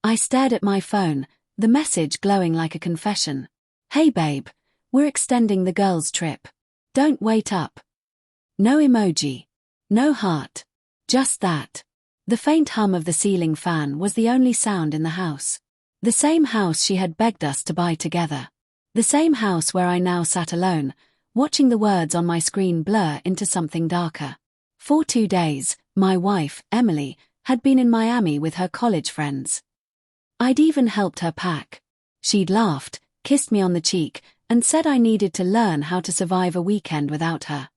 I stared at my phone, the message glowing like a confession. Hey babe, we're extending the girls' trip. Don't wait up. No emoji. No heart. Just that. The faint hum of the ceiling fan was the only sound in the house. The same house she had begged us to buy together. The same house where I now sat alone, watching the words on my screen blur into something darker. For 2 days, my wife, Emily, had been in Miami with her college friends. I'd even helped her pack. She'd laughed, kissed me on the cheek, and said I needed to learn how to survive a weekend without her.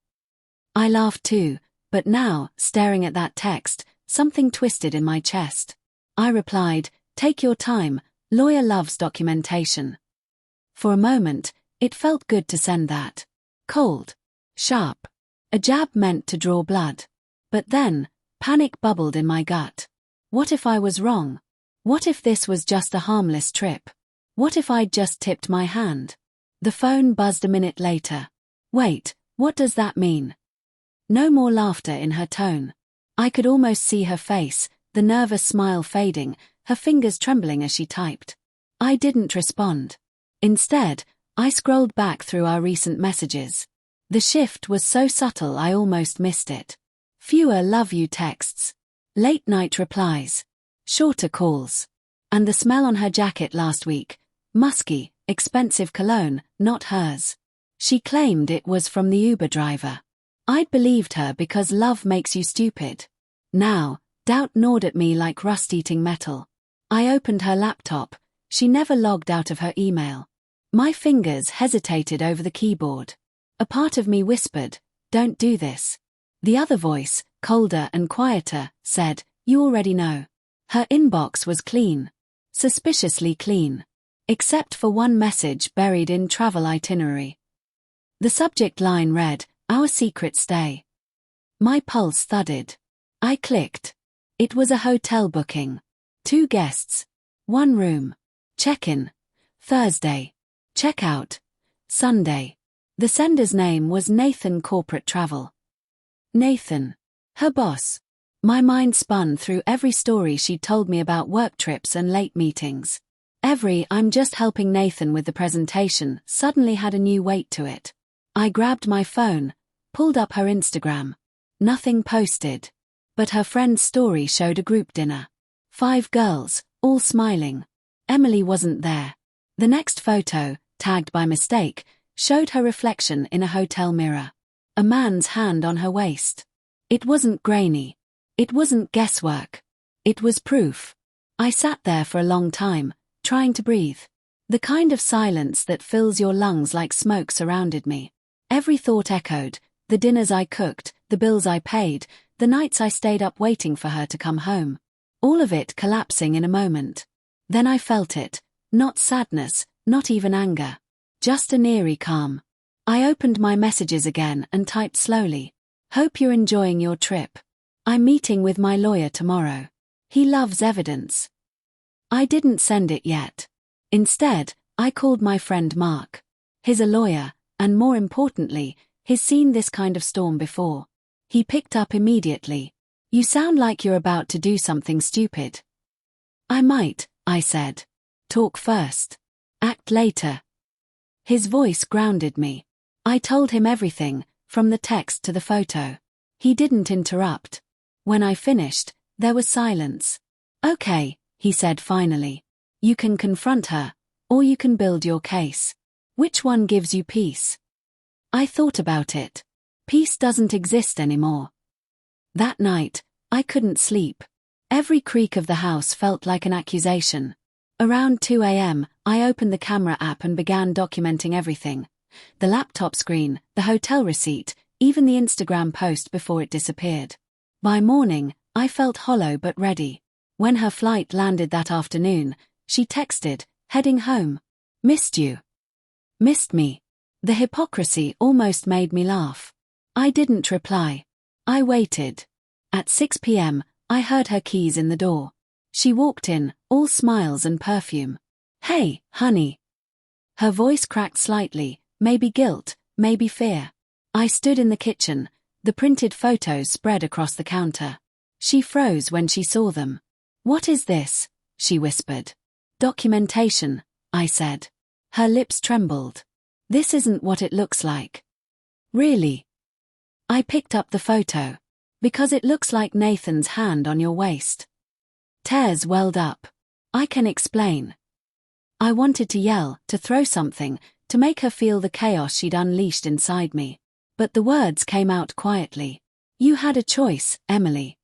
I laughed too, but now, staring at that text, something twisted in my chest. I replied, "Take your time, lawyer loves documentation." For a moment, it felt good to send that. Cold. Sharp. A jab meant to draw blood. But then, panic bubbled in my gut. What if I was wrong? What if this was just a harmless trip? What if I'd just tipped my hand? The phone buzzed a minute later. Wait, what does that mean? No more laughter in her tone. I could almost see her face, the nervous smile fading, her fingers trembling as she typed. I didn't respond. Instead, I scrolled back through our recent messages. The shift was so subtle I almost missed it. Fewer love you texts. Late-night replies. Shorter calls. And the smell on her jacket last week. Musky, expensive cologne, not hers. She claimed it was from the Uber driver. I'd believed her because love makes you stupid. Now, doubt gnawed at me like rust-eating metal. I opened her laptop. She never logged out of her email. My fingers hesitated over the keyboard. A part of me whispered, "Don't do this." The other voice, colder and quieter, said, "You already know." Her inbox was clean. Suspiciously clean. Except for one message buried in travel itinerary. The subject line read, "Our secret stay." My pulse thudded. I clicked. It was a hotel booking. 2 guests. 1 room. Check-in. Thursday. Check-out. Sunday. The sender's name was Nathan Corporate Travel. Nathan. Her boss. My mind spun through every story she'd told me about work trips and late meetings. Every "I'm just helping Nathan with the presentation" suddenly had a new weight to it. I grabbed my phone, pulled up her Instagram. Nothing posted. But her friend's story showed a group dinner. 5 girls, all smiling. Emily wasn't there. The next photo, tagged by mistake, showed her reflection in a hotel mirror. A man's hand on her waist. It wasn't grainy. It wasn't guesswork. It was proof. I sat there for a long time, trying to breathe. The kind of silence that fills your lungs like smoke surrounded me. Every thought echoed, the dinners I cooked, the bills I paid, the nights I stayed up waiting for her to come home. All of it collapsing in a moment. Then I felt it, not sadness, not even anger. Just an eerie calm. I opened my messages again and typed slowly. "Hope you're enjoying your trip. I'm meeting with my lawyer tomorrow. He loves evidence." I didn't send it yet. Instead, I called my friend Mark. He's a lawyer, and more importantly, he's seen this kind of storm before. He picked up immediately. "You sound like you're about to do something stupid." "I might," I said. "Talk first. Act later." His voice grounded me. I told him everything, from the text to the photo. He didn't interrupt. When I finished, there was silence. "Okay," he said finally. "You can confront her, or you can build your case. Which one gives you peace?" I thought about it. Peace doesn't exist anymore. That night, I couldn't sleep. Every creak of the house felt like an accusation. Around 2 a.m., I opened the camera app and began documenting everything. The laptop screen, the hotel receipt, even the Instagram post before it disappeared. By morning, I felt hollow but ready. When her flight landed that afternoon, she texted, "Heading home. Missed you." Missed me. The hypocrisy almost made me laugh. I didn't reply. I waited. At 6 p.m., I heard her keys in the door. She walked in, all smiles and perfume. "Hey, honey." Her voice cracked slightly, maybe guilt, maybe fear. I stood in the kitchen, the printed photos spread across the counter. She froze when she saw them. "What is this?" she whispered. Documentation, I said. Her lips trembled. This isn't what it looks like. Really? I picked up the photo. Because it looks like Nathan's hand on your waist. Tears welled up. I can explain. I wanted to yell, to throw something, to make her feel the chaos she'd unleashed inside me. But the words came out quietly. You had a choice, Emily.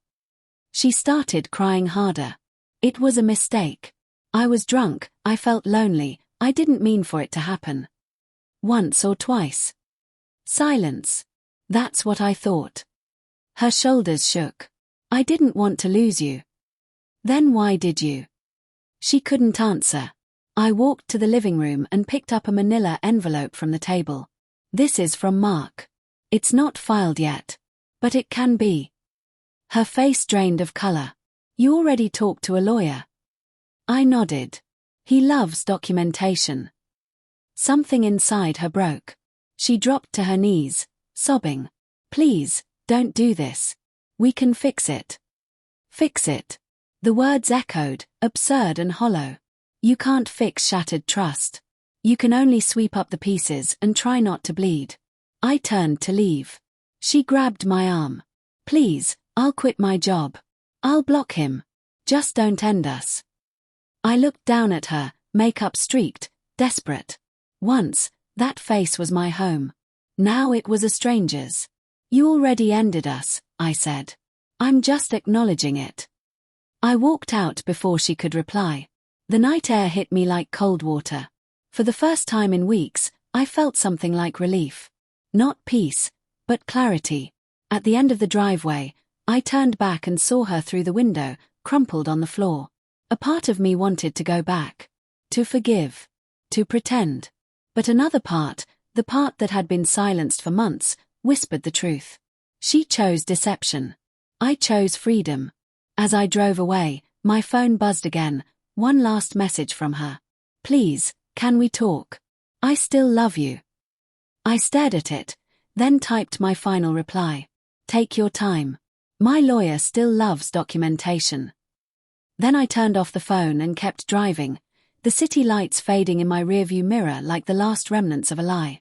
She started crying harder. It was a mistake. I was drunk, I felt lonely, I didn't mean for it to happen. Once or twice. Silence. That's what I thought. Her shoulders shook. I didn't want to lose you. Then why did you? She couldn't answer. I walked to the living room and picked up a manila envelope from the table. This is from Mark. It's not filed yet. But it can be. Her face drained of color. You already talked to a lawyer. I nodded. He loves documentation. Something inside her broke. She dropped to her knees, sobbing. Please, don't do this. We can fix it. Fix it. The words echoed, absurd and hollow. You can't fix shattered trust. You can only sweep up the pieces and try not to bleed. I turned to leave. She grabbed my arm. Please, I'll quit my job. I'll block him. Just don't end us. I looked down at her, makeup streaked, desperate. Once, that face was my home. Now it was a stranger's. You already ended us, I said. I'm just acknowledging it. I walked out before she could reply. The night air hit me like cold water. For the first time in weeks, I felt something like relief. Not peace, but clarity. At the end of the driveway, I turned back and saw her through the window, crumpled on the floor. A part of me wanted to go back. To forgive. To pretend. But another part, the part that had been silenced for months, whispered the truth. She chose deception. I chose freedom. As I drove away, my phone buzzed again, one last message from her. Please, can we talk? I still love you. I stared at it, then typed my final reply. Take your time. My lawyer still loves documentation. Then I turned off the phone and kept driving, the city lights fading in my rearview mirror like the last remnants of a lie.